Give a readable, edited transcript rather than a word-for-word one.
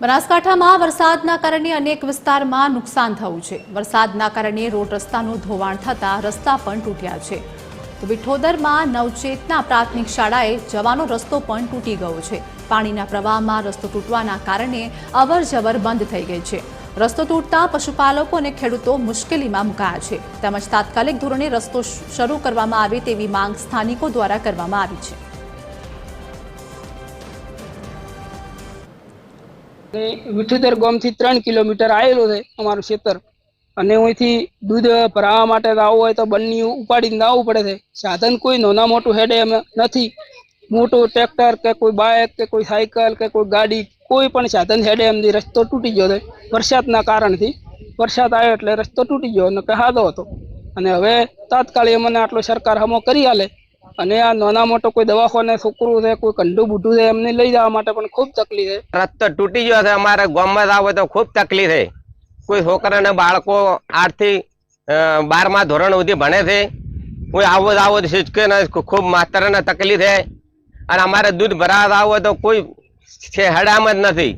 બનાસકાંઠામાં વરસાદના કારણે અનેક વિસ્તારમાં નુકસાન થયું છે। વરસાદના કારણે રોડ રસ્તાનું ધોવાણ થતાં રસ્તા પણ તૂટ્યા છે। તો વિઠોદરમાં નવચેતના પ્રાથમિક શાળાએ જવાનો રસ્તો પણ તૂટી ગયો છે। પાણીના પ્રવાહમાં રસ્તો તૂટવાના કારણે અવરજવર બંધ થઈ ગઈ છે। રસ્તો તૂટતા પશુપાલકો અને ખેડૂતો મુશ્કેલીમાં મુકાયા છે। તેમજ તાત્કાલિક ધોરણે રસ્તો શરૂ કરવામાં આવે તેવી માંગ સ્થાનિકો દ્વારા કરવામાં આવી છે। વિઠોદર ગામથી 3 કિલોમીટર આવેલું છે અમારું ખેતર અને અહીંથી દૂધ ભરાવા માટે આવવું હોય તો બન્ની ઉપાડીને આવવું પડે છે। સાધન કોઈ નાના મોટું હેડે એમ નથી। મોટું ટ્રેક્ટર કે કોઈ બાઇક કે કોઈ સાયકલ કે કોઈ ગાડી કોઈ પણ સાધન હેડે એમની રસ્તો તૂટી ગયો છે વરસાદના કારણથી। વરસાદ આવ્યો એટલે રસ્તો તૂટી ગયો અને કહાદો હતો અને હવે તાત્કાલિક મને આટલો સરકાર હમો કરી આલે અને આ નાના મોટો કોઈ દવાખાને છોકરું છે કોઈ કંડું બુઢું છે એમને લઈ જવા માટે પણ ખૂબ તકલીફ છે। રસ્તો તૂટી ગયો છે અમારે ગામમાં આવો તો ખૂબ તકલીફ છે। કોઈ છોકરાને બાળકો 8 થી 12મા ધોરણ સુધી ભણે છે। કોઈ આવો શીખકે ને ખૂબ માસ્તરને તકલીફ છે અને અમારે દૂધ ભરાવા આવો તો કોઈ હેડામ જ નથી।